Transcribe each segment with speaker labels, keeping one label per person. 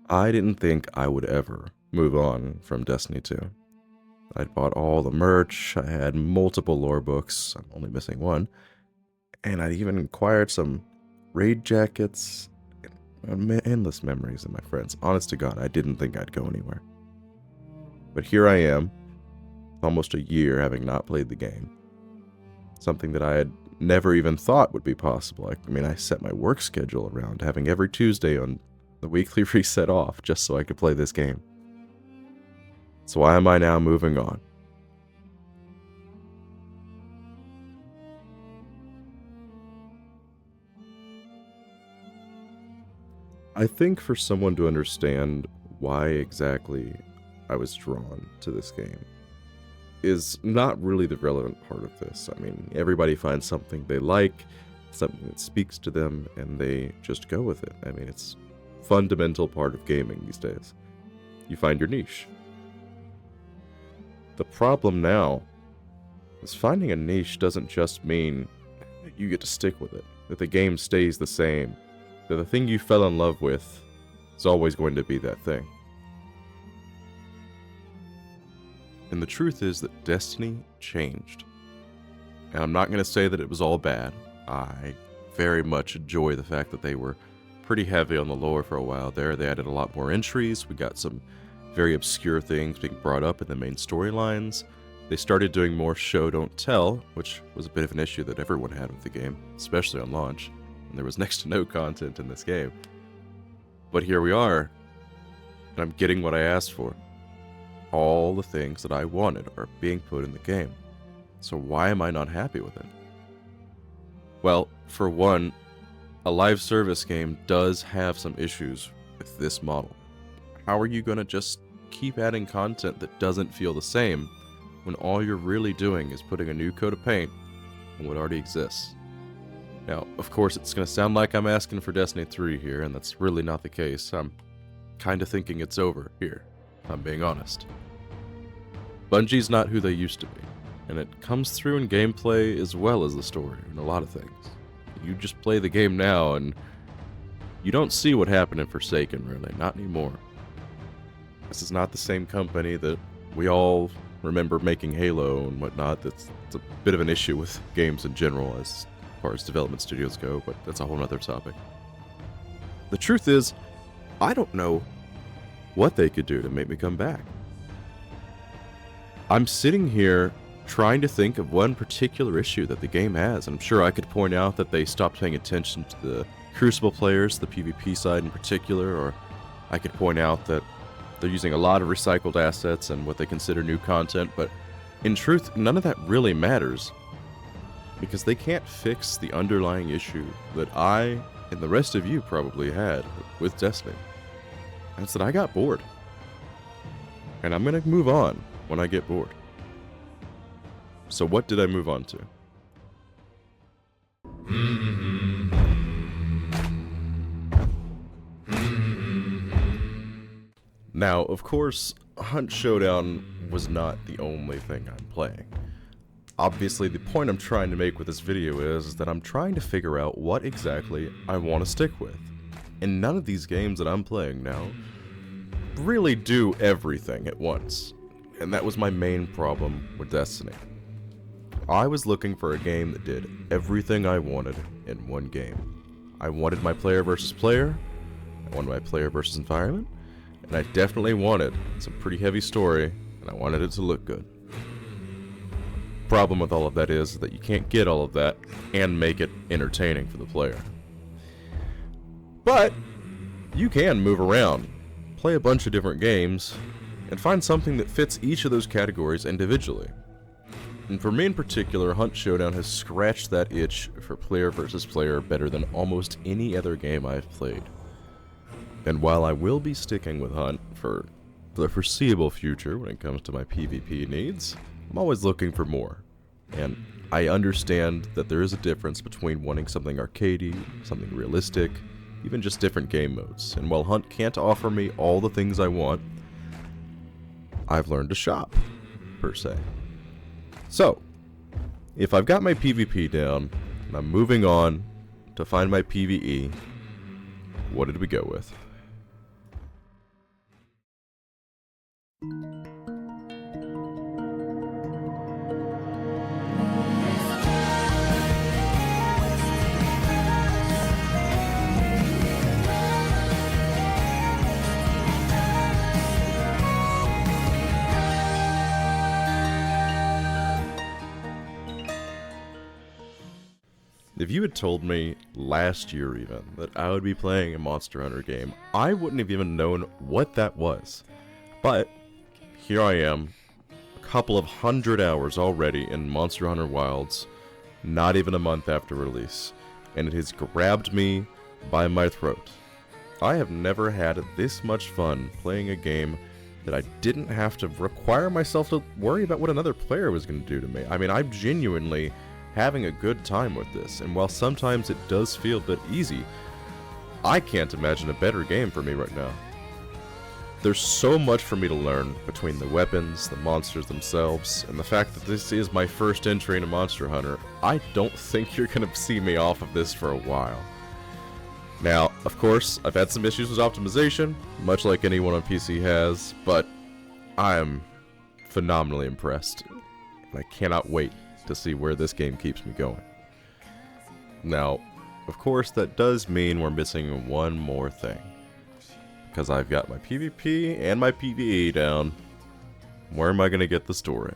Speaker 1: I didn't think I would ever move on from Destiny 2. I'd bought all the merch, I had multiple lore books, I'm only missing one, and I'd even acquired some raid jackets, and endless memories of my friends. Honest to God, I didn't think I'd go anywhere. But here I am, almost a year having not played the game. Something that I had never even thought would be possible. I set my work schedule around having every Tuesday on the weekly reset off just so I could play this game. So why am I now moving on? I think for someone to understand why exactly I was drawn to this game is not really the relevant part of this. Everybody finds something they like, something that speaks to them, and they just go with it. It's a fundamental part of gaming these days. You find your niche. The problem now is finding a niche doesn't just mean that you get to stick with it, that the game stays the same, that the thing you fell in love with is always going to be that thing. And the truth is that Destiny changed. And I'm not going to say that it was all bad. I very much enjoy the fact that they were pretty heavy on the lore for a while there. They added a lot more entries. We got some very obscure things being brought up in the main storylines. They started doing more show don't tell, which was a bit of an issue that everyone had with the game, especially on launch. And there was next to no content in this game. But here we are, and I'm getting what I asked for. All the things that I wanted are being put in the game. So why am I not happy with it? Well, for one, a live service game does have some issues with this model. How are you going to just keep adding content that doesn't feel the same when all you're really doing is putting a new coat of paint on what already exists? Now, of course, it's going to sound like I'm asking for Destiny 3 here, and that's really not the case. I'm kind of thinking it's over here, if I'm being honest. Bungie's not who they used to be, and it comes through in gameplay as well as the story and a lot of things. You just play the game now, and you don't see what happened in Forsaken, really, not anymore. This is not the same company that we all remember making Halo and whatnot. It's a bit of an issue with games in general as far as development studios go, but that's a whole other topic. The truth is, I don't know what they could do to make me come back. I'm sitting here trying to think of one particular issue that the game has, and I'm sure I could point out that they stopped paying attention to the Crucible players, the PvP side in particular, or I could point out that they're using a lot of recycled assets and what they consider new content, but in truth, none of that really matters, because they can't fix the underlying issue that I and the rest of you probably had with Destiny. And it's that I got bored. And I'm going to move on when I get bored. So what did I move on to? Now, of course, Hunt Showdown was not the only thing I'm playing. Obviously, the point I'm trying to make with this video is that I'm trying to figure out what exactly I want to stick with. And none of these games that I'm playing now really do everything at once. And that was my main problem with Destiny. I was looking for a game that did everything I wanted in one game. I wanted my player versus player, I wanted my player versus environment, and I definitely wanted some pretty heavy story, and I wanted it to look good. Problem with all of that is that you can't get all of that and make it entertaining for the player. But you can move around, play a bunch of different games, and find something that fits each of those categories individually. And for me in particular, Hunt Showdown has scratched that itch for player versus player better than almost any other game I've played. And while I will be sticking with Hunt for the foreseeable future when it comes to my PvP needs, I'm always looking for more. And I understand that there is a difference between wanting something arcadey, something realistic, even just different game modes. And while Hunt can't offer me all the things I want, I've learned to shop, per se. So, if I've got my PvP down, and I'm moving on to find my PvE, what did we go with? If you had told me last year even that I would be playing a Monster Hunter game, I wouldn't have even known what that was. But here I am, a couple of 100 hours already in Monster Hunter Wilds, not even a month after release, and it has grabbed me by my throat. I have never had this much fun playing a game that I didn't have to require myself to worry about what another player was going to do to me. I mean, I'm genuinely having a good time with this, and while sometimes it does feel a bit easy, I can't imagine a better game for me right now. There's so much for me to learn between the weapons, the monsters themselves, and the fact that this is my first entry into Monster Hunter. I don't think you're going to see me off of this for a while. Now, of course, I've had some issues with optimization, much like anyone on PC has, but I am phenomenally impressed, and I cannot wait to see where this game keeps me going. Now, of course, that does mean we're missing one more thing, because I've got my PvP and my PvE down. Where am I going to get the story?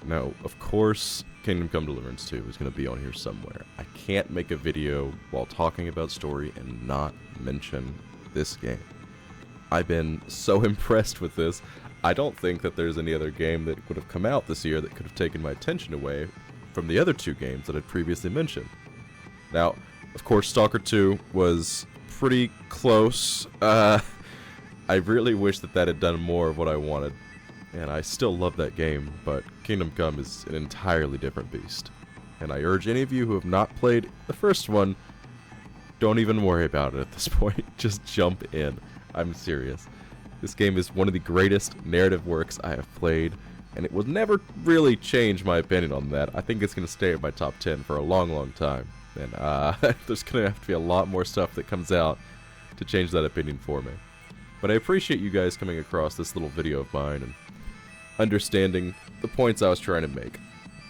Speaker 1: Now, of course, Kingdom Come Deliverance 2 is going to be on here somewhere. I can't make a video while talking about story and not mention this game. I've been so impressed with this. I don't think that there's any other game that would have come out this year that could have taken my attention away from the other two games that I'd previously mentioned. Now, of course, Stalker 2 was pretty close. I really wish that that had done more of what I wanted. And I still love that game, but Kingdom Come is an entirely different beast. And I urge any of you who have not played the first one, don't even worry about it at this point. Just jump in. I'm serious. This game is one of the greatest narrative works I have played, and it will never really change my opinion on that. I think it's going to stay in my top 10 for a long, long time. And there's going to have to be a lot more stuff that comes out to change that opinion for me. But I appreciate you guys coming across this little video of mine and understanding the points I was trying to make.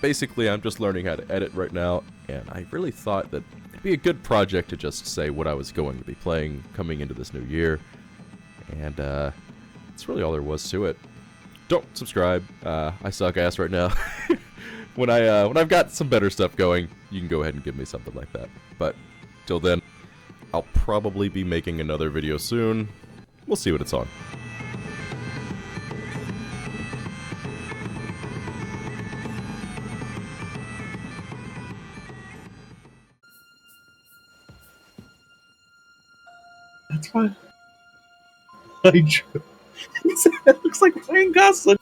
Speaker 1: Basically, I'm just learning how to edit right now, and I really thought that it'd be a good project to just say what I was going to be playing coming into this new year. And that's really all there was to it. Don't subscribe. I suck ass right now. when I've got some better stuff going, you can go ahead and give me something like that. But till then, I'll probably be making another video soon. We'll see what it's on.
Speaker 2: That's fine. It looks like Ryan Gosling.